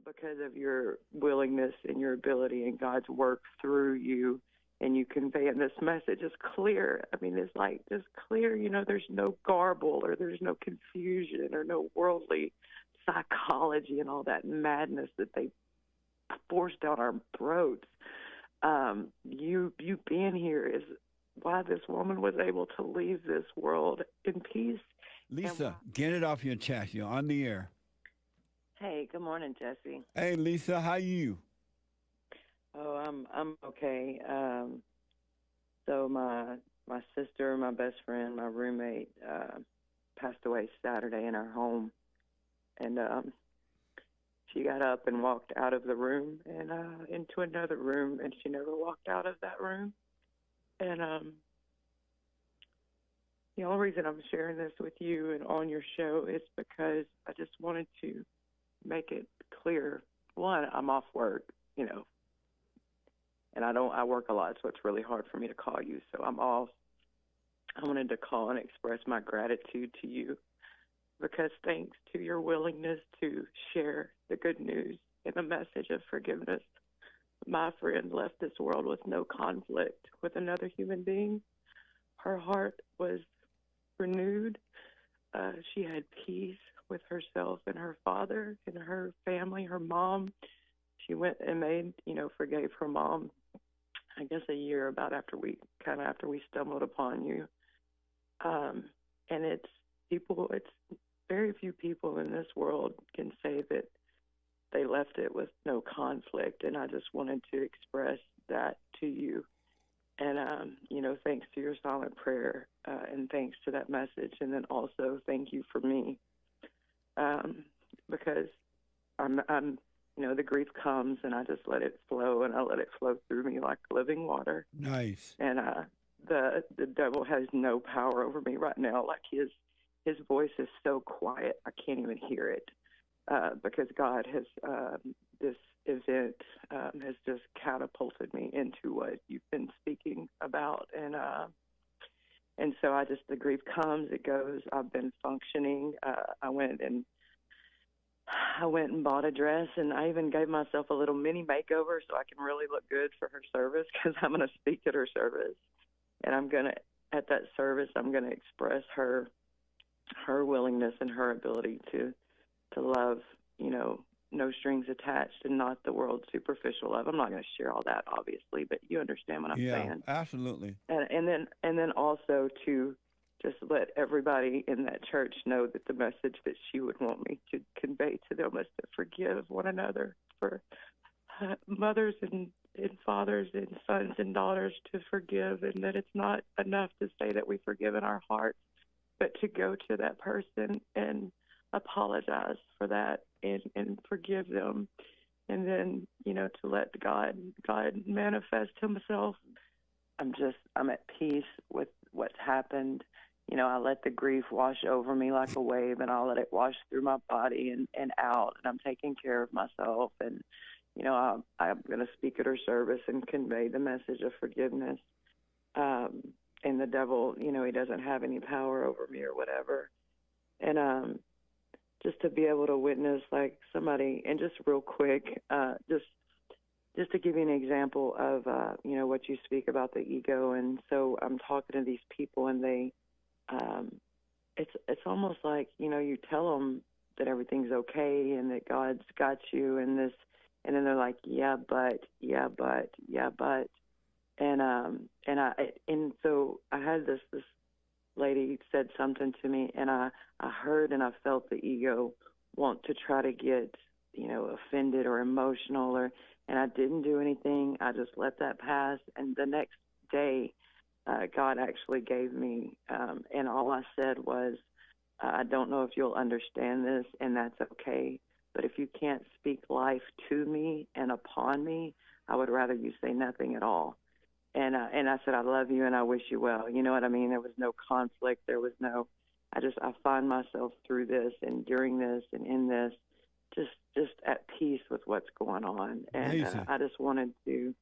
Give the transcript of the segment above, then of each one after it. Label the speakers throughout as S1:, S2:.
S1: because of your willingness and your ability and God's work through you, and you convey it. And this message is clear. I mean, it's like just clear. There's no garble or there's no confusion or no worldly psychology and all that madness that they force down our throats. You being here is why this woman was able to leave this world in peace.
S2: Lisa, get it off your chest. You're on the air.
S1: Hey, good morning, Jesse.
S2: Hey, Lisa, how you?
S1: Oh, I'm okay. So my sister, my best friend, my roommate, passed away Saturday in our home, and she got up and walked out of the room and into another room, and she never walked out of that room. And the only reason I'm sharing this with you and on your show is because I just wanted to make it clear. One, I'm off work, and I work a lot, so it's really hard for me to call you. So I'm off. I wanted to call and express my gratitude to you because thanks to your willingness to share the good news and the message of forgiveness, my friend left this world with no conflict with another human being. Her heart was renewed. She had peace with herself and her father and her family, her mom. She went and forgave her mom, I guess a year after we stumbled upon you. And it's very few people in this world can say that they left it with no conflict. And I just wanted to express that to you. And, thanks to your silent prayer, and thanks to that message. And then also thank you for me, because I'm the grief comes and I just let it flow, and I let it flow through me like living water.
S2: Nice.
S1: And the devil has no power over me right now. Like his voice is so quiet, I can't even hear it, because God has, this event has just catapulted me into what you've been speaking about. And so the grief comes, it goes. I've been functioning. I went and bought a dress, and I even gave myself a little mini makeover so I can really look good for her service, because I'm going to speak at her service. And at that service, I'm going to express her willingness and her ability to love, no strings attached, and not the world's superficial love. I'm not going to share all that, obviously, but you understand what I'm saying.
S2: Yeah, absolutely.
S1: And then also to just let everybody in that church know that the message that she would want me to convey to them is to forgive one another, for mothers and fathers and sons and daughters to forgive, and that it's not enough to say that we forgive in our hearts, but to go to that person and apologize for that and forgive them. And then, to let God manifest himself. I'm at peace with what's happened. I let the grief wash over me like a wave, and I'll let it wash through my body and out. And I'm taking care of myself. And, I'm going to speak at her service and convey the message of forgiveness. And the devil, he doesn't have any power over me or whatever. And just to be able to witness like somebody, and just real quick, just to give you an example of, what you speak about the ego. And so I'm talking to these people, and they, it's almost like, you tell them that everything's okay and that God's got you and this, and then they're like, yeah, but. And so I had this lady said something to me, and I heard and I felt the ego want to try to get, offended or emotional, and I didn't do anything. I just let that pass. And the next day, God actually gave me, and all I said was, I don't know if you'll understand this, and that's okay, but if you can't speak life to me and upon me, I would rather you say nothing at all. And I said, I love you and I wish you well. You know what I mean? There was no conflict. There was no, I find myself through this and during this and in this, just at peace with what's going on. And I just wanted to,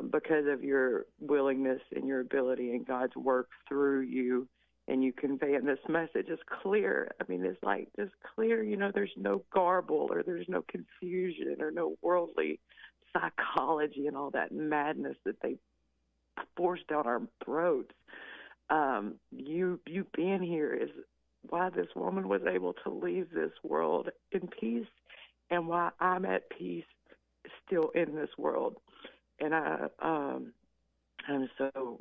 S1: because of your willingness and your ability and God's work through you, and you conveying this message is clear. I mean, it's like just clear. There's no garble or there's no confusion or no worldly psychology and all that madness that they force down our throats. You being here is why this woman was able to leave this world in peace, and why I'm at peace still in this world. And I'm so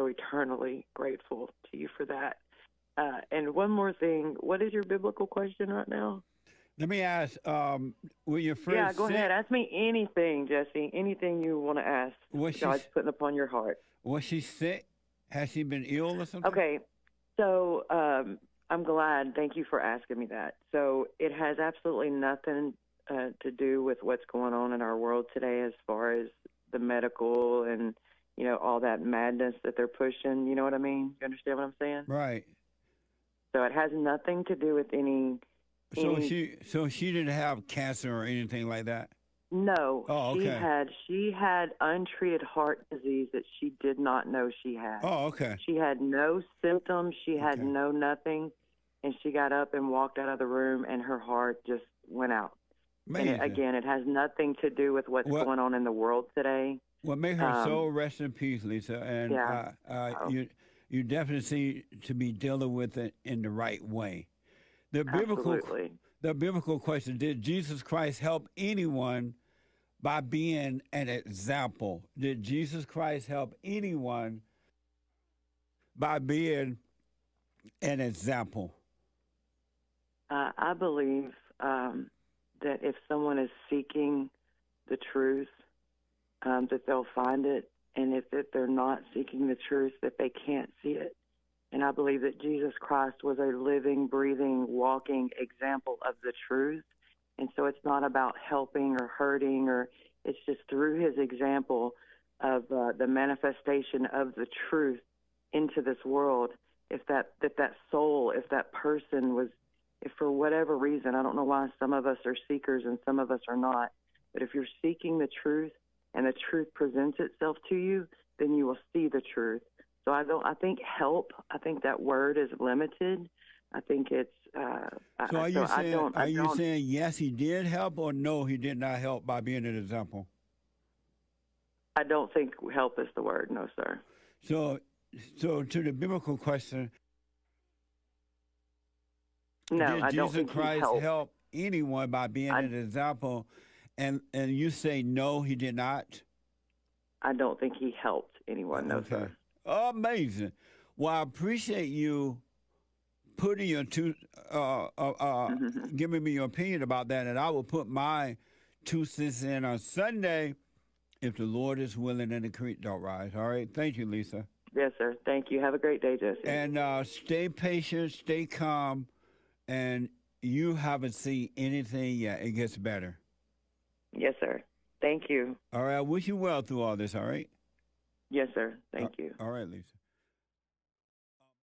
S1: eternally grateful to you for that. And one more thing, what is your biblical question right now?
S2: Let me ask, when your friend
S1: Yeah, go ahead. Ask me anything, Jesse. Anything you want to ask. God's putting upon your heart.
S2: Was she sick? Has she been ill or something?
S1: Okay. So I'm glad. Thank you for asking me that. So it has absolutely nothing to do with what's going on in our world today as far as the medical and, all that madness that they're pushing. You know what I mean? You understand what I'm saying?
S2: Right.
S1: So it has nothing to do with any.
S2: So she didn't have cancer or anything like that?
S1: No.
S2: Oh, okay.
S1: She had untreated heart disease that she did not know she had.
S2: Oh, okay.
S1: She had no symptoms. She had no nothing. And she got up and walked out of the room, and her heart just went out.
S2: Amazing.
S1: And it has nothing to do with what's going on in the world today.
S2: Well, may her soul rest in peace, Lisa. And you definitely seem to be dealing with it in the right way. The biblical question, did Jesus Christ help anyone by being an example? Did Jesus Christ help anyone by being an example?
S1: I believe that if someone is seeking the truth, that they'll find it, and if they're not seeking the truth, that they can't see it. And I believe that Jesus Christ was a living, breathing, walking example of the truth. And so it's not about helping or hurting, or it's just through his example of the manifestation of the truth into this world. If that soul, if that person was, if for whatever reason, I don't know why some of us are seekers and some of us are not, but if you're seeking the truth and the truth presents itself to you, then you will see the truth. So I think help, I think that word is limited. I think it's.
S2: So are you saying yes, he did help, or no, he did not help by being an example?
S1: I don't think help is the word, no, sir.
S2: So to the biblical question,
S1: no,
S2: did
S1: I don't
S2: Jesus
S1: think
S2: Christ
S1: he
S2: help anyone by being an example? And you say no, he did not?
S1: I don't think he helped anyone, no, sir.
S2: Amazing. Well, I appreciate you putting your giving me your opinion about that, and I will put my 2 cents in on Sunday if the Lord is willing and the creek don't rise. All right? Thank you, Lisa.
S1: Yes, sir. Thank you. Have a great day, Jesse.
S2: And stay patient, stay calm, and you haven't seen anything yet. It gets better.
S1: Yes, sir. Thank you.
S2: All right. I wish you well through all this, all right?
S1: Yes, sir. Thank you.
S2: All right, Lisa.